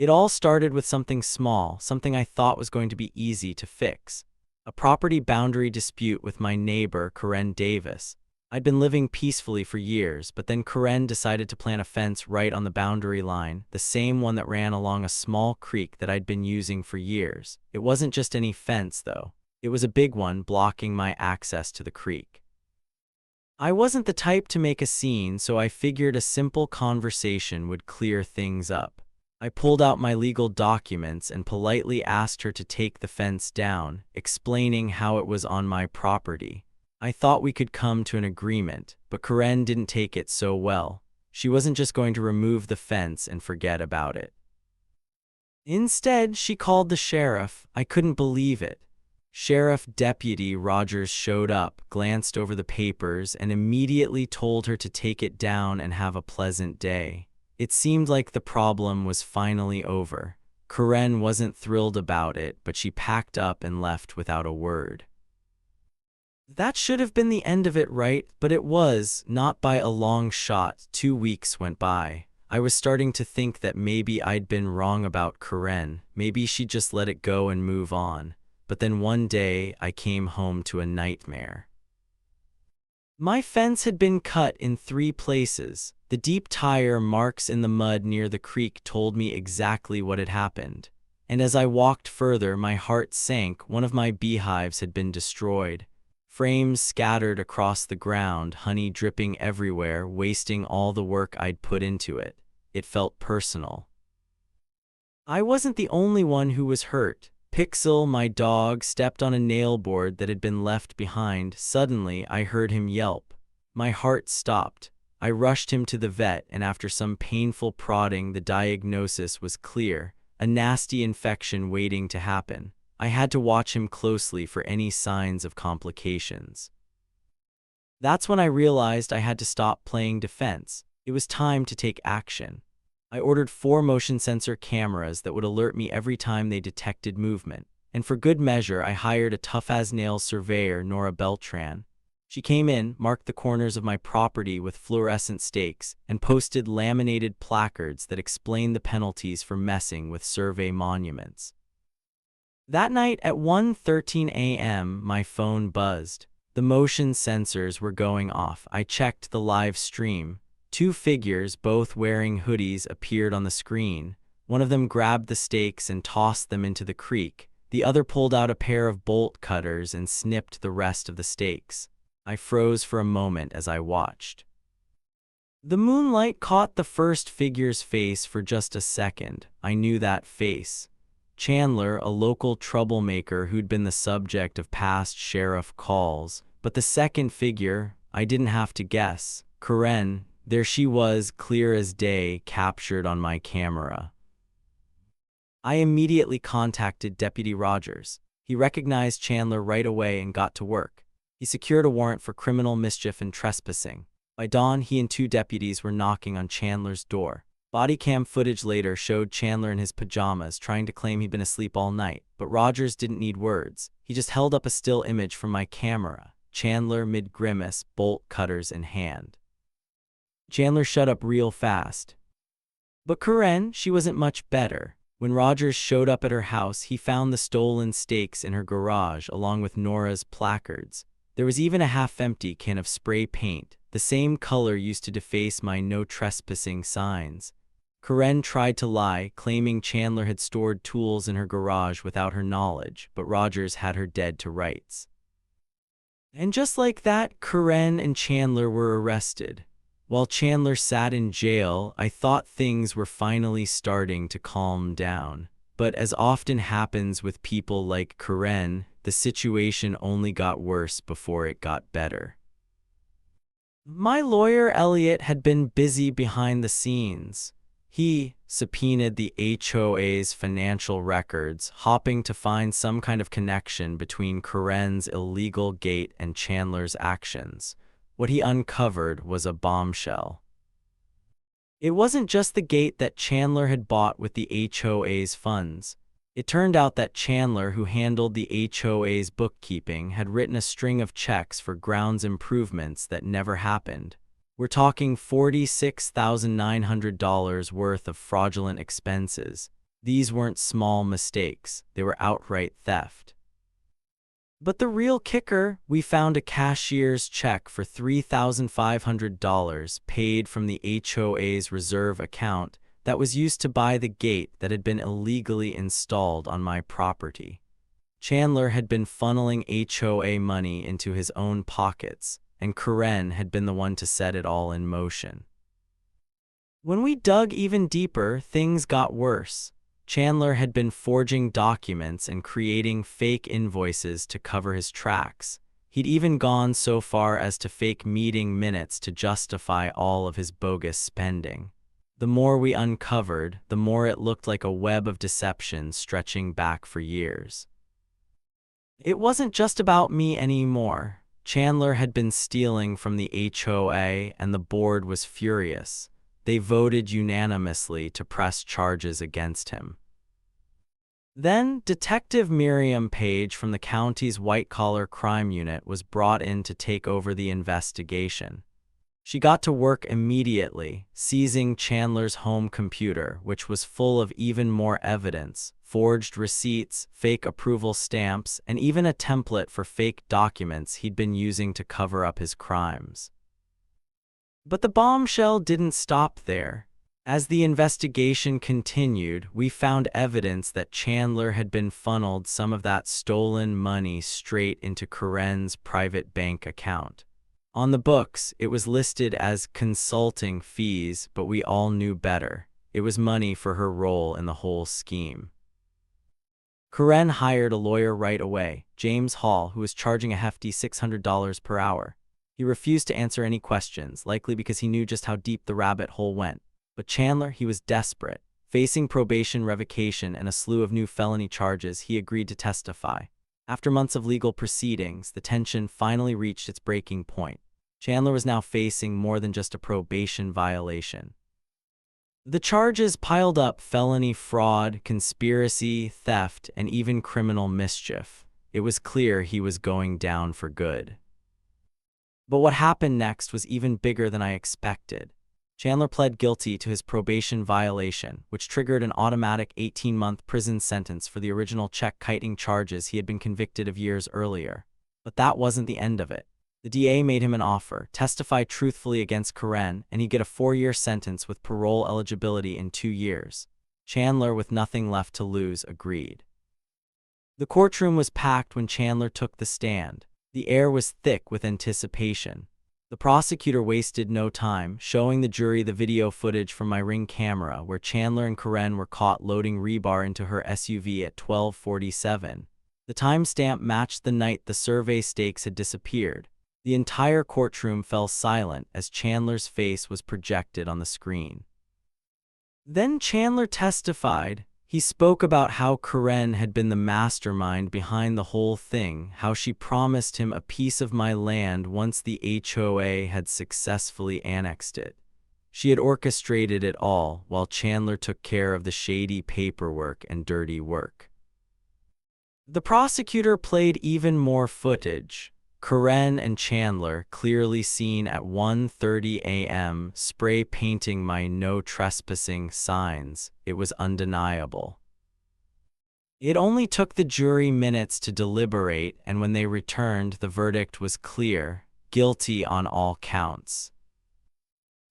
It all started with something small, something I thought was going to be easy to fix. A property boundary dispute with my neighbor, Karen Davis. I'd been living peacefully for years, but then Karen decided to plant a fence right on the boundary line, the same one that ran along a small creek that I'd been using for years. It wasn't just any fence, though. It was a big one blocking my access to the creek. I wasn't the type to make a scene, so I figured a simple conversation would clear things up. I pulled out my legal documents and politely asked her to take the fence down, explaining how it was on my property. I thought we could come to an agreement, but Karen didn't take it so well. She wasn't just going to remove the fence and forget about it. Instead, she called the sheriff. I couldn't believe it. Sheriff Deputy Rogers showed up, glanced over the papers, and immediately told her to take it down and have a pleasant day. It seemed like the problem was finally over. Karen wasn't thrilled about it, but she packed up and left without a word. That should have been the end of it, right? But it was, not by a long shot. 2 weeks went by. I was starting to think that maybe I'd been wrong about Karen. Maybe she'd just let it go and move on. But then one day, I came home to a nightmare. My fence had been cut in 3 places. The deep tire marks in the mud near the creek told me exactly what had happened. And as I walked further, my heart sank. One of my beehives had been destroyed. Frames scattered across the ground, honey dripping everywhere, wasting all the work I'd put into it. It felt personal. I wasn't the only one who was hurt. Pixel, my dog, stepped on a nail board that had been left behind. Suddenly, I heard him yelp. My heart stopped. I rushed him to the vet, and after some painful prodding, the diagnosis was clear: a nasty infection waiting to happen. I had to watch him closely for any signs of complications. That's when I realized I had to stop playing defense. It was time to take action. I ordered 4 motion sensor cameras that would alert me every time they detected movement. And for good measure, I hired a tough-as-nails surveyor, Nora Beltran. She came in, marked the corners of my property with fluorescent stakes, and posted laminated placards that explained the penalties for messing with survey monuments. That night at 1:13 a.m., my phone buzzed. The motion sensors were going off. I checked the live stream. 2 figures, both wearing hoodies, appeared on the screen. One of them grabbed the stakes and tossed them into the creek. The other pulled out a pair of bolt cutters and snipped the rest of the stakes. I froze for a moment as I watched. The moonlight caught the first figure's face for just a second. I knew that face. Chandler, a local troublemaker who'd been the subject of past sheriff calls. But the second figure, I didn't have to guess. Karen, there she was, clear as day, captured on my camera. I immediately contacted Deputy Rogers. He recognized Chandler right away and got to work. He secured a warrant for criminal mischief and trespassing. By dawn, he and 2 deputies were knocking on Chandler's door. Body cam footage later showed Chandler in his pajamas trying to claim he'd been asleep all night, but Rogers didn't need words. He just held up a still image from my camera. Chandler mid-grimace, bolt cutters in hand. Chandler shut up real fast. But Karen, she wasn't much better. When Rogers showed up at her house, he found the stolen stakes in her garage along with Nora's placards. There was even a half-empty can of spray paint, the same color used to deface my no trespassing signs. Karen tried to lie, claiming Chandler had stored tools in her garage without her knowledge, but Rogers had her dead to rights. And just like that, Karen and Chandler were arrested. While Chandler sat in jail, I thought things were finally starting to calm down. But as often happens with people like Karen, the situation only got worse before it got better. My lawyer, Elliot, had been busy behind the scenes. He subpoenaed the HOA's financial records, hoping to find some kind of connection between Karen's illegal gate and Chandler's actions. What he uncovered was a bombshell. It wasn't just the gate that Chandler had bought with the HOA's funds. It turned out that Chandler, who handled the HOA's bookkeeping, had written a string of checks for grounds improvements that never happened. We're talking $46,900 worth of fraudulent expenses. These weren't small mistakes, they were outright theft. But the real kicker, we found a cashier's check for $3,500 paid from the HOA's reserve account that was used to buy the gate that had been illegally installed on my property. Chandler had been funneling HOA money into his own pockets, and Karen had been the one to set it all in motion. When we dug even deeper, things got worse. Chandler had been forging documents and creating fake invoices to cover his tracks. He'd even gone so far as to fake meeting minutes to justify all of his bogus spending. The more we uncovered, the more it looked like a web of deception stretching back for years. It wasn't just about me anymore. Chandler had been stealing from the HOA, and the board was furious. They voted unanimously to press charges against him. Then, Detective Miriam Page from the county's white-collar crime unit was brought in to take over the investigation. She got to work immediately, seizing Chandler's home computer, which was full of even more evidence, forged receipts, fake approval stamps, and even a template for fake documents he'd been using to cover up his crimes. But the bombshell didn't stop there. As the investigation continued, we found evidence that Chandler had been funneled some of that stolen money straight into Karen's private bank account. On the books, it was listed as consulting fees, but we all knew better. It was money for her role in the whole scheme. Karen hired a lawyer right away, James Hall, who was charging a hefty $600 per hour. He refused to answer any questions, likely because he knew just how deep the rabbit hole went. But Chandler, he was desperate. Facing probation revocation and a slew of new felony charges, he agreed to testify. After months of legal proceedings, the tension finally reached its breaking point. Chandler was now facing more than just a probation violation. The charges piled up: felony fraud, conspiracy, theft, and even criminal mischief. It was clear he was going down for good. But what happened next was even bigger than I expected. Chandler pled guilty to his probation violation, which triggered an automatic 18-month prison sentence for the original check-kiting charges he had been convicted of years earlier. But that wasn't the end of it. The DA made him an offer: testify truthfully against Karen, and he'd get a 4-year sentence with parole eligibility in 2 years. Chandler, with nothing left to lose, agreed. The courtroom was packed when Chandler took the stand. The air was thick with anticipation. The prosecutor wasted no time, showing the jury the video footage from my Ring camera where Chandler and Karen were caught loading rebar into her SUV at 12:47. The timestamp matched the night the survey stakes had disappeared. The entire courtroom fell silent as Chandler's face was projected on the screen. Then Chandler testified. He spoke about how Karen had been the mastermind behind the whole thing, how she promised him a piece of my land once the HOA had successfully annexed it. She had orchestrated it all, while Chandler took care of the shady paperwork and dirty work. The prosecutor played even more footage. Karen and Chandler, clearly seen at 1:30 a.m., spray painting my no trespassing signs. It was undeniable. It only took the jury minutes to deliberate, and when they returned, the verdict was clear: guilty on all counts.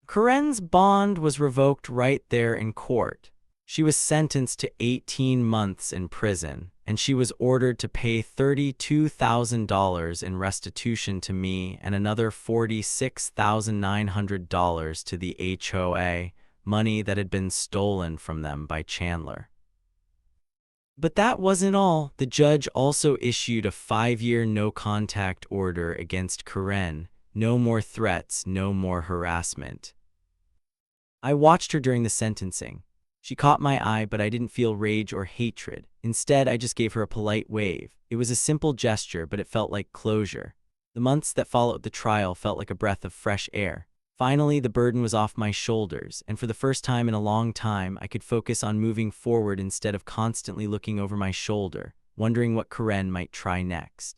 Karen's bond was revoked right there in court. She was sentenced to 18 months in prison, and she was ordered to pay $32,000 in restitution to me and another $46,900 to the HOA, money that had been stolen from them by Chandler. But that wasn't all. The judge also issued a 5-year no-contact order against Karen. No more threats, no more harassment. I watched her during the sentencing. She caught my eye, but I didn't feel rage or hatred. Instead, I just gave her a polite wave. It was a simple gesture, but it felt like closure. The months that followed the trial felt like a breath of fresh air. Finally, the burden was off my shoulders, and for the first time in a long time, I could focus on moving forward instead of constantly looking over my shoulder, wondering what Karen might try next.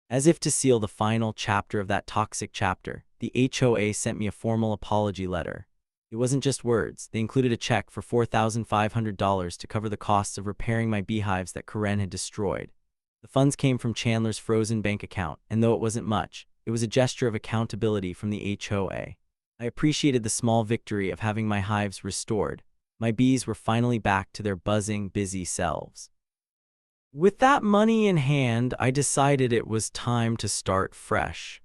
As if to seal the final chapter of that toxic chapter, the HOA sent me a formal apology letter. It wasn't just words. They included a check for $4,500 to cover the costs of repairing my beehives that Karen had destroyed. The funds came from Chandler's frozen bank account, and though it wasn't much, it was a gesture of accountability from the HOA. I appreciated the small victory of having my hives restored. My bees were finally back to their buzzing, busy selves. With that money in hand, I decided it was time to start fresh.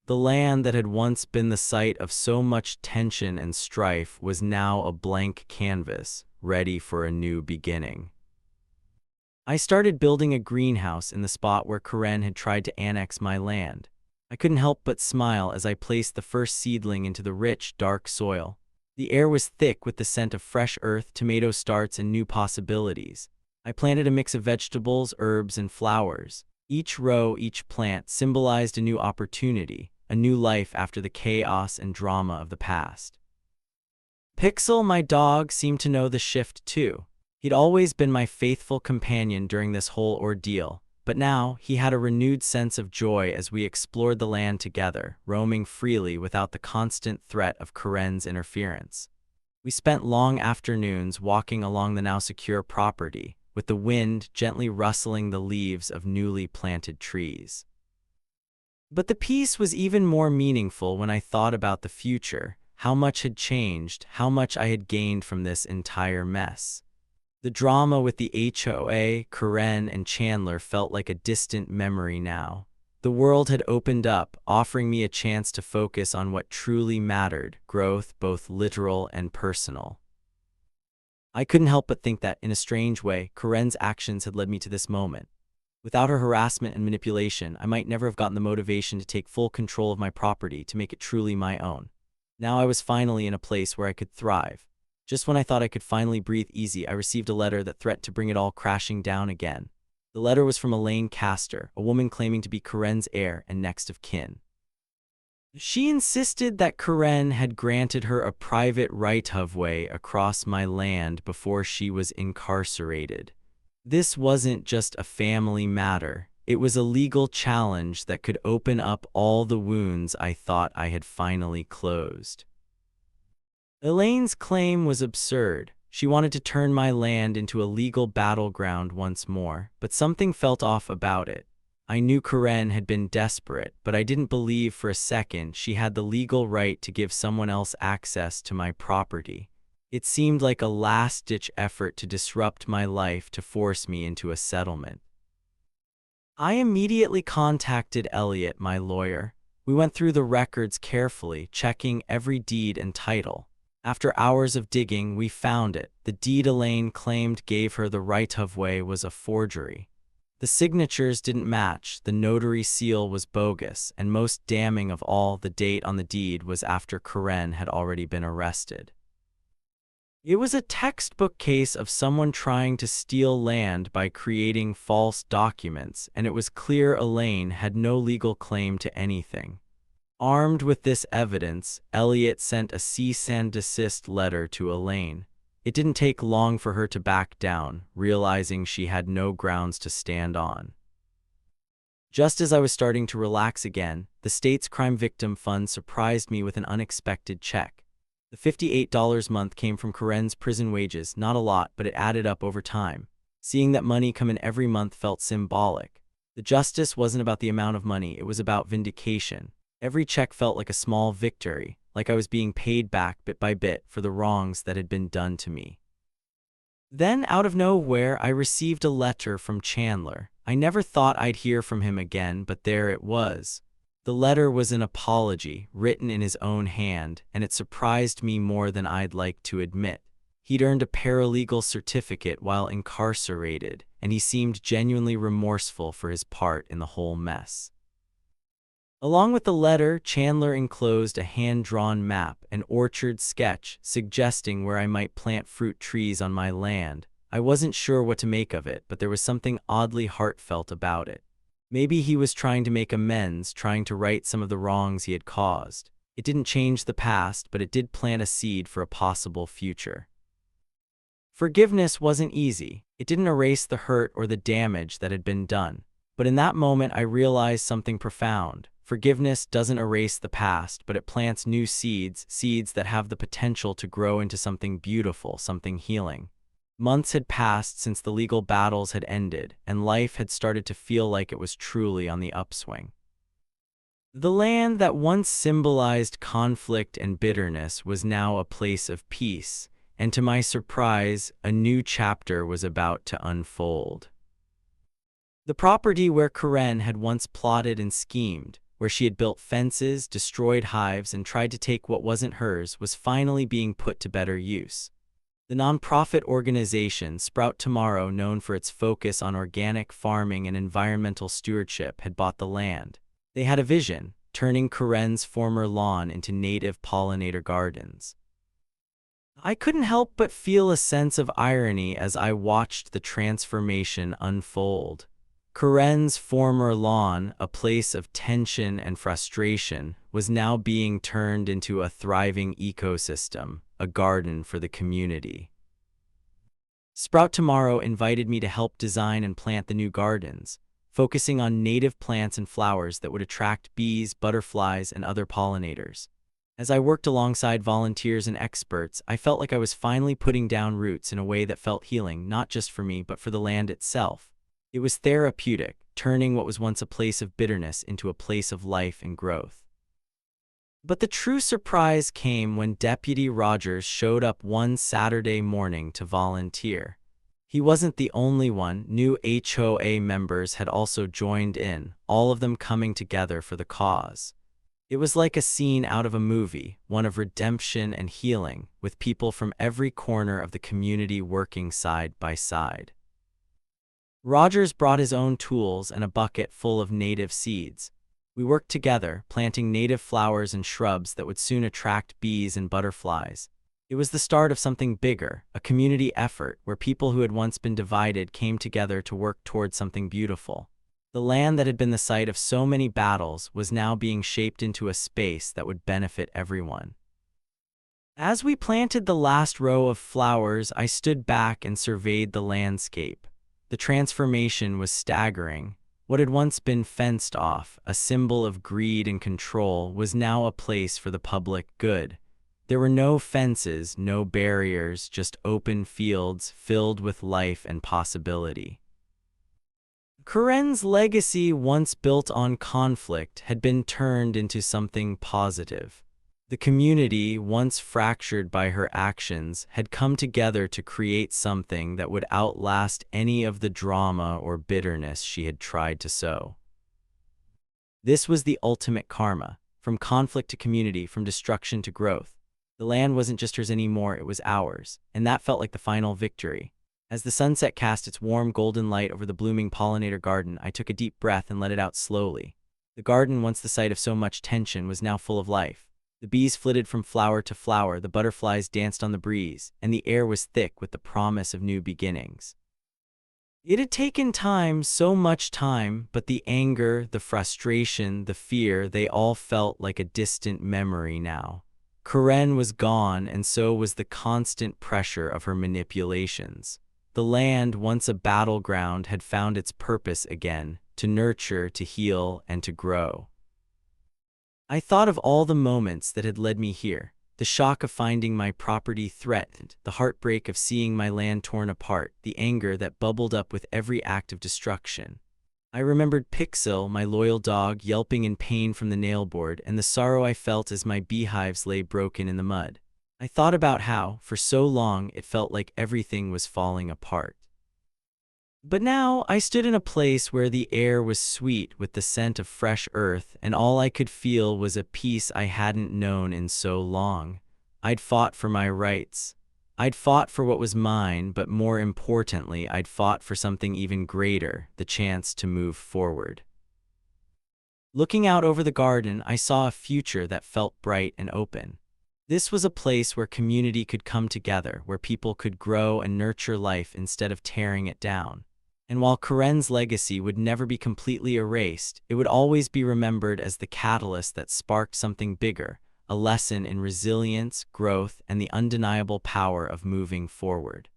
The land that had once been the site of so much tension and strife was now a blank canvas, ready for a new beginning. I started building a greenhouse in the spot where Karen had tried to annex my land. I couldn't help but smile as I placed the first seedling into the rich, dark soil. The air was thick with the scent of fresh earth, tomato starts, and new possibilities. I planted a mix of vegetables, herbs, and flowers. Each row, each plant symbolized a new opportunity, a new life after the chaos and drama of the past. Pixel, my dog, seemed to know the shift too. He'd always been my faithful companion during this whole ordeal, but now he had a renewed sense of joy as we explored the land together, roaming freely without the constant threat of Karen's interference. We spent long afternoons walking along the now secure property, with the wind gently rustling the leaves of newly planted trees. But the peace was even more meaningful when I thought about the future, how much had changed, how much I had gained from this entire mess. The drama with the HOA, Karen, and Chandler felt like a distant memory now. The world had opened up, offering me a chance to focus on what truly mattered, growth, both literal and personal. I couldn't help but think that, in a strange way, Karen's actions had led me to this moment. Without her harassment and manipulation, I might never have gotten the motivation to take full control of my property to make it truly my own. Now I was finally in a place where I could thrive. Just when I thought I could finally breathe easy, I received a letter that threatened to bring it all crashing down again. The letter was from Elaine Castor, a woman claiming to be Karen's heir and next of kin. She insisted that Karen had granted her a private right-of-way across my land before she was incarcerated. This wasn't just a family matter. It was a legal challenge that could open up all the wounds I thought I had finally closed. Elaine's claim was absurd. She wanted to turn my land into a legal battleground once more, but something felt off about it. I knew Karen had been desperate, but I didn't believe for a second she had the legal right to give someone else access to my property. It seemed like a last-ditch effort to disrupt my life to force me into a settlement. I immediately contacted Elliot, my lawyer. We went through the records carefully, checking every deed and title. After hours of digging, we found it. The deed Elaine claimed gave her the right-of-way was a forgery. The signatures didn't match, the notary seal was bogus, and most damning of all, the date on the deed was after Karen had already been arrested. It was a textbook case of someone trying to steal land by creating false documents, and it was clear Elaine had no legal claim to anything. Armed with this evidence, Elliot sent a cease and desist letter to Elaine. It didn't take long for her to back down, realizing she had no grounds to stand on. Just as I was starting to relax again, the state's crime victim fund surprised me with an unexpected check. The $58 a month came from Karen's prison wages, not a lot, but it added up over time. Seeing that money come in every month felt symbolic. The justice wasn't about the amount of money, it was about vindication. Every check felt like a small victory, like I was being paid back bit by bit for the wrongs that had been done to me. Then, out of nowhere, I received a letter from Chandler. I never thought I'd hear from him again, but there it was. The letter was an apology, written in his own hand, and it surprised me more than I'd like to admit. He'd earned a paralegal certificate while incarcerated, and he seemed genuinely remorseful for his part in the whole mess. Along with the letter, Chandler enclosed a hand-drawn map, an orchard sketch, suggesting where I might plant fruit trees on my land. I wasn't sure what to make of it, but there was something oddly heartfelt about it. Maybe he was trying to make amends, trying to right some of the wrongs he had caused. It didn't change the past, but it did plant a seed for a possible future. Forgiveness wasn't easy. It didn't erase the hurt or the damage that had been done. But in that moment, I realized something profound. Forgiveness doesn't erase the past, but it plants new seeds, seeds that have the potential to grow into something beautiful, something healing. Months had passed since the legal battles had ended, and life had started to feel like it was truly on the upswing. The land that once symbolized conflict and bitterness was now a place of peace, and to my surprise, a new chapter was about to unfold. The property where Karen had once plotted and schemed, where she had built fences, destroyed hives, and tried to take what wasn't hers, was finally being put to better use. The nonprofit organization Sprout Tomorrow, known for its focus on organic farming and environmental stewardship, had bought the land. They had a vision, turning Karen's former lawn into native pollinator gardens. I couldn't help but feel a sense of irony as I watched the transformation unfold. Karen's former lawn, a place of tension and frustration, was now being turned into a thriving ecosystem, a garden for the community. Sprout Tomorrow invited me to help design and plant the new gardens, focusing on native plants and flowers that would attract bees, butterflies, and other pollinators. As I worked alongside volunteers and experts, I felt like I was finally putting down roots in a way that felt healing, not just for me, but for the land itself. It was therapeutic, turning what was once a place of bitterness into a place of life and growth. But the true surprise came when Deputy Rogers showed up one Saturday morning to volunteer. He wasn't the only one. New HOA members had also joined in, all of them coming together for the cause. It was like a scene out of a movie, one of redemption and healing, with people from every corner of the community working side by side. Rogers brought his own tools and a bucket full of native seeds. We worked together, planting native flowers and shrubs that would soon attract bees and butterflies. It was the start of something bigger, a community effort where people who had once been divided came together to work towards something beautiful. The land that had been the site of so many battles was now being shaped into a space that would benefit everyone. As we planted the last row of flowers, I stood back and surveyed the landscape. The transformation was staggering. What had once been fenced off, a symbol of greed and control, was now a place for the public good. There were no fences, no barriers, just open fields filled with life and possibility. Karen's legacy, once built on conflict, had been turned into something positive. The community, once fractured by her actions, had come together to create something that would outlast any of the drama or bitterness she had tried to sow. This was the ultimate karma, from conflict to community, from destruction to growth. The land wasn't just hers anymore, it was ours, and that felt like the final victory. As the sunset cast its warm golden light over the blooming pollinator garden, I took a deep breath and let it out slowly. The garden, once the site of so much tension, was now full of life. The bees flitted from flower to flower, the butterflies danced on the breeze, and the air was thick with the promise of new beginnings. It had taken time, so much time, but the anger, the frustration, the fear, they all felt like a distant memory now. Karen was gone, and so was the constant pressure of her manipulations. The land, once a battleground, had found its purpose again, to nurture, to heal, and to grow. I thought of all the moments that had led me here, the shock of finding my property threatened, the heartbreak of seeing my land torn apart, the anger that bubbled up with every act of destruction. I remembered Pixel, my loyal dog, yelping in pain from the nailboard, and the sorrow I felt as my beehives lay broken in the mud. I thought about how, for so long, it felt like everything was falling apart. But now I stood in a place where the air was sweet with the scent of fresh earth, and all I could feel was a peace I hadn't known in so long. I'd fought for my rights. I'd fought for what was mine, but more importantly, I'd fought for something even greater, the chance to move forward. Looking out over the garden, I saw a future that felt bright and open. This was a place where community could come together, where people could grow and nurture life instead of tearing it down. And while Karen's legacy would never be completely erased, it would always be remembered as the catalyst that sparked something bigger, a lesson in resilience, growth, and the undeniable power of moving forward.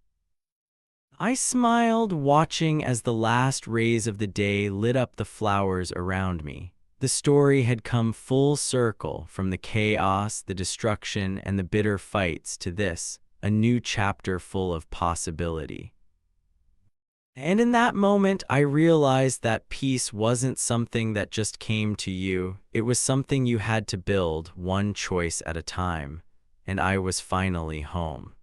I smiled, watching as the last rays of the day lit up the flowers around me. The story had come full circle from the chaos, the destruction, and the bitter fights to this, a new chapter full of possibility. And in that moment, I realized that peace wasn't something that just came to you. It was something you had to build, one choice at a time. And I was finally home.